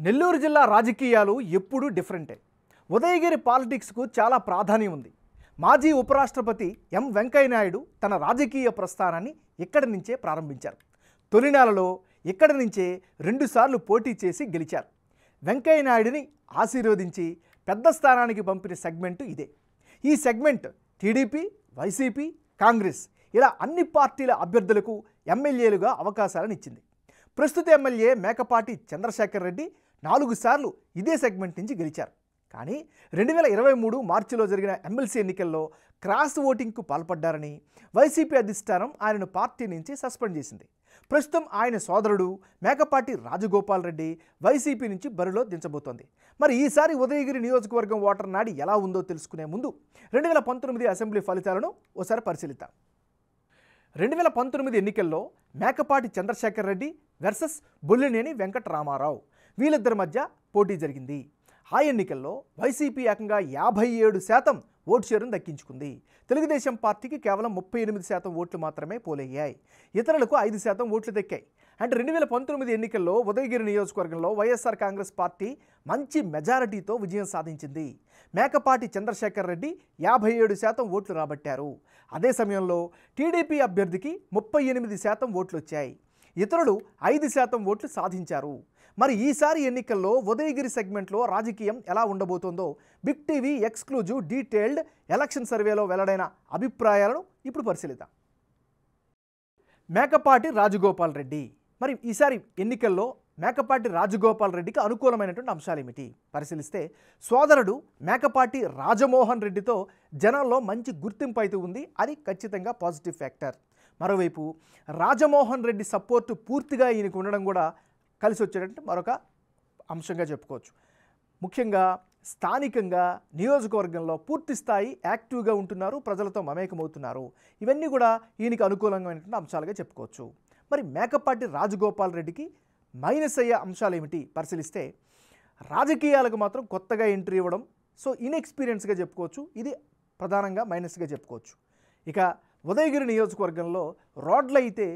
నెల్లూరు జిల్లా రాజకీయాలు ఎప్పుడూ డిఫరెంటే. ఉదయగిరి పాలిటిక్స్కు చాలా ప్రాధాన్యం ఉంది. మాజీ ఉపరాష్ట్రపతి ఎం వెంకయ్యనాయుడు తన రాజకీయ ప్రస్థానాన్ని ఇక్కడి నుంచే ప్రారంభించారు. తొలినాలలో ఇక్కడి నుంచే 2 సార్లు పోటీ చేసి గెలిచారు. వెంకయ్యనాయుడిని ఆశీర్వదించి పెద్ద స్థానానికి పంపిన సెగ్మెంటు ఇదే. ఈ సెగ్మెంట్ టీడీపీ, వైసీపీ, కాంగ్రెస్ ఇలా అన్ని పార్టీల అభ్యర్థులకు ఎమ్మెల్యేలుగా అవకాశాలను ఇచ్చింది. ప్రస్తుత ఎమ్మెల్యే మేకపాటి చంద్రశేఖర్ రెడ్డి 4 సార్లు ఇదే సెగ్మెంట్ నుంచి గెలిచారు. కానీ 2023 మార్చిలో జరిగిన ఎమ్మెల్సీ ఎన్నికల్లో క్రాస్ ఓటింగ్కు పాల్పడ్డారని వైసీపీ అధిష్టానం ఆయనను పార్టీ నుంచి సస్పెండ్ చేసింది. ప్రస్తుతం ఆయన సోదరుడు మేకపాటి రాజగోపాల్ రెడ్డి వైసీపీ నుంచి బరిలో దించబోతోంది. మరి ఈసారి ఉదయగిరి నియోజకవర్గం ఓటర్ నాడి ఎలా ఉందో తెలుసుకునే ముందు 2019 అసెంబ్లీ ఫలితాలను ఓసారి పరిశీలిద్దాం. 2019 ఎన్నికల్లో మేకపాటి చంద్రశేఖర్ రెడ్డి వర్సెస్ బొల్లినేని వెంకటరామారావు వీళ్ళిద్దరి మధ్య పోటీ జరిగింది. ఆ ఎన్నికల్లో వైసీపీ ఏకంగా 57% ఓటు షేరును దక్కించుకుంది. తెలుగుదేశం పార్టీకి కేవలం 38% ఓట్లు మాత్రమే పోలయ్యాయి. ఇతరులకు 5% ఓట్లు దక్కాయి. అంటే 2019 ఎన్నికల్లో ఉదయగిరి నియోజకవర్గంలో వైఎస్ఆర్ కాంగ్రెస్ పార్టీ మంచి మెజారిటీతో విజయం సాధించింది. మేకపాటి చంద్రశేఖర్ రెడ్డి 57% ఓట్లు రాబట్టారు. అదే సమయంలో టీడీపీ అభ్యర్థికి 38% ఓట్లు వచ్చాయి. ఇతరులు 5% ఓట్లు సాధించారు. మరి ఈసారి ఎన్నికల్లో ఉదయగిరి సెగ్మెంట్లో రాజకీయం ఎలా ఉండబోతోందో big TV exclusive detailed election సర్వేలో వెల్లడైన అభిప్రాయాలను ఇప్పుడు పరిశీలిద్దాం. మేకపాటి రాజగోపాల్ రెడ్డి. మరి ఈసారి ఎన్నికల్లో మేకపాటి రాజగోపాల్ రెడ్డికి అనుకూలమైనటువంటి అంశాలు ఏమిటి పరిశీలిస్తే, సోదరుడు మేకపాటి రాజమోహన్ రెడ్డితో జనంలో మంచి గుర్తింపు అయితే ఉంది. అది ఖచ్చితంగా పాజిటివ్ ఫ్యాక్టర్. మరోవైపు రాజమోహన్ రెడ్డి సపోర్టు పూర్తిగా ఈయనకు ఉండడం కూడా కలిసి వచ్చేటట్టు మరొక అంశంగా చెప్పుకోవచ్చు. ముఖ్యంగా స్థానికంగా నియోజకవర్గంలో పూర్తి స్థాయి యాక్టివ్గా ఉంటున్నారు, ప్రజలతో మమేకమవుతున్నారు. ఇవన్నీ కూడా ఈయనకి అనుకూలమైనటువంటి అంశాలుగా చెప్పుకోవచ్చు. మరి మేకపాటి రాజగోపాల్ రెడ్డికి మైనస్ అయ్యే అంశాలు ఏమిటి పరిశీలిస్తే, రాజకీయాలకు మాత్రం కొత్తగా ఎంట్రీ ఇవ్వడం, సో ఇన్ఎక్స్పీరియన్స్గా చెప్పుకోవచ్చు. ఇది ప్రధానంగా మైనస్గా చెప్పుకోవచ్చు. ఇక ఉదయగిరి నియోజకవర్గంలో రోడ్లు అయితే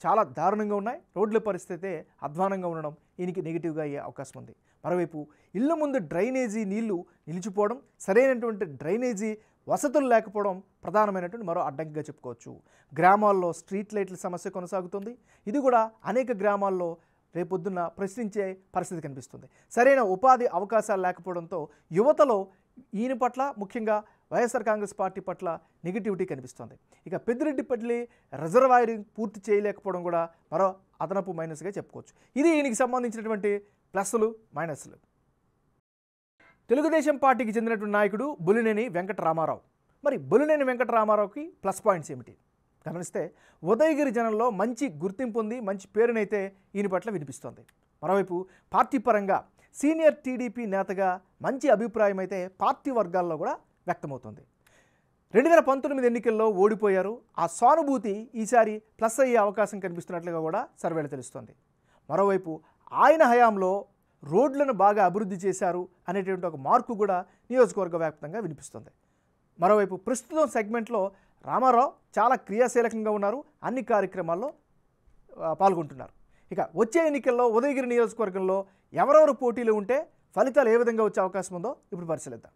చాలా దారుణంగా ఉన్నాయి. రోడ్ల పరిస్థితి అధ్వానంగా ఉండడం ఈయనకి నెగిటివ్గా అయ్యే అవకాశం ఉంది. మరోవైపు ఇళ్ళ ముందు డ్రైనేజీ నీళ్లు నిలిచిపోవడం, సరైనటువంటి డ్రైనేజీ వసతులు లేకపోవడం ప్రధానమైనటువంటి మరో అడ్డంకిగా చెప్పుకోవచ్చు. గ్రామాల్లో స్ట్రీట్ లైట్ల సమస్య కొనసాగుతుంది. ఇది కూడా అనేక గ్రామాల్లో రేపొద్దున్న ప్రశ్నించే పరిస్థితి కనిపిస్తుంది. సరైన ఉపాధి అవకాశాలు లేకపోవడంతో యువతలో ఈయన పట్ల, ముఖ్యంగా వైఎస్ఆర్ కాంగ్రెస్ పార్టీ పట్ల నెగిటివిటీ కనిపిస్తుంది. ఇక పెద్దిరెడ్డిపల్లి రిజర్వాయరింగ్ పూర్తి చేయలేకపోవడం కూడా మరో అదనపు మైనస్గా చెప్పుకోవచ్చు. ఇది ఈయనకి సంబంధించినటువంటి ప్లస్లు, మైనస్లు. తెలుగుదేశం పార్టీకి చెందినటువంటి నాయకుడు బొల్లినేని వెంకటరామారావు. మరి బొల్లినేని వెంకటరామారావుకి ప్లస్ పాయింట్స్ ఏమిటి గమనిస్తే, ఉదయగిరి జనంలో మంచి గుర్తింపు ఉంది, మంచి పేరునైతే ఈయన పట్ల వినిపిస్తోంది. మరోవైపు పార్టీ పరంగా సీనియర్ టీడీపీ నేతగా మంచి అభిప్రాయం అయితే పార్టీ వర్గాల్లో కూడా వ్యక్తమవుతుంది. 2019 ఎన్నికల్లో ఓడిపోయారు. ఆ సానుభూతి ఈసారి ప్లస్ అయ్యే అవకాశం కనిపిస్తున్నట్లుగా కూడా సర్వేలు తెలుస్తోంది. మరోవైపు ఆయన హయాంలో రోడ్లను బాగా అభివృద్ధి చేశారు అనేటువంటి ఒక మార్కు కూడా నియోజకవర్గ వ్యాప్తంగా వినిపిస్తుంది. మరోవైపు ప్రస్తుతం సెగ్మెంట్లో రామారావు చాలా క్రియాశీలకంగా ఉన్నారు, అన్ని కార్యక్రమాల్లో పాల్గొంటున్నారు. ఇక వచ్చే ఎన్నికల్లో ఉదయగిరి నియోజకవర్గంలో ఎవరెవరు పోటీలు ఉంటే ఫలితాలు ఏ విధంగా వచ్చే అవకాశం ఉందో ఇప్పుడు పరిశీలిద్దాం.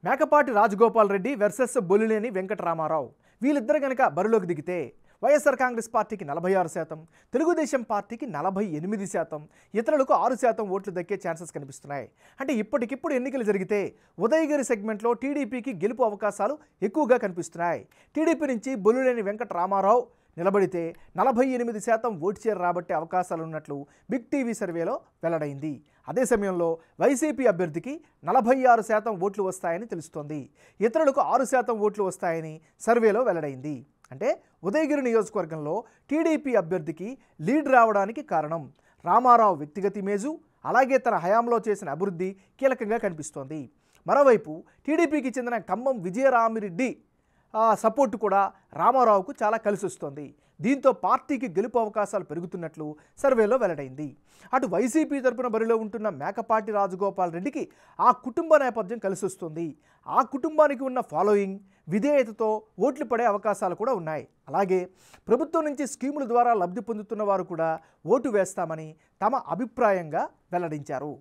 మేకపాటి రాజగోపాల్ రెడ్డి వర్సెస్ బొల్లినేని వెంకటరామారావు. వీళ్ళిద్దరు కనుక బరిలోకి దిగితే వైఎస్ఆర్ కాంగ్రెస్ పార్టీకి 46%, తెలుగుదేశం పార్టీకి 48%, ఇతరులకు 6% ఓట్లు దక్కే ఛాన్సెస్ కనిపిస్తున్నాయి. అంటే ఇప్పటికిప్పుడు ఎన్నికలు జరిగితే ఉదయగిరి సెగ్మెంట్లో టీడీపీకి గెలుపు అవకాశాలు ఎక్కువగా కనిపిస్తున్నాయి. టీడీపీ నుంచి బొల్లినేని వెంకటరామారావు నిలబడితే 48% ఓటు షేర్ రాబట్టే అవకాశాలు ఉన్నట్లు బిగ్ టీవీ సర్వేలో వెల్లడైంది. అదే సమయంలో వైసీపీ అభ్యర్థికి 46% ఓట్లు వస్తాయని తెలుస్తోంది. ఇతరులకు 6% ఓట్లు వస్తాయని సర్వేలో వెల్లడైంది. అంటే ఉదయగిరి నియోజకవర్గంలో టీడీపీ అభ్యర్థికి లీడ్ రావడానికి కారణం రామారావు వ్యక్తిగత ఇమేజు, అలాగే తన హయాంలో చేసిన అభివృద్ధి కీలకంగా కనిపిస్తోంది. మరోవైపు టీడీపీకి చెందిన ఖమ్మం విజయరామిరెడ్డి సపోర్టు కూడా రామారావుకు చాలా కలిసి వస్తుంది. దీంతో పార్టీకి గెలుపు అవకాశాలు పెరుగుతున్నట్లు సర్వేలో వెల్లడైంది. అటు వైసీపీ తరపున బరిలో ఉంటున్న మేకపాటి రాజగోపాల్ రెడ్డికి ఆ కుటుంబ నేపథ్యం కలిసి వస్తుంది. ఆ కుటుంబానికి ఉన్న ఫాలోయింగ్, విధేయతతో ఓట్లు పడే అవకాశాలు కూడా ఉన్నాయి. అలాగే ప్రభుత్వం నుంచి స్కీముల ద్వారా లబ్ధి పొందుతున్న వారు కూడా ఓటు వేస్తామని తమ అభిప్రాయంగా వెల్లడించారు.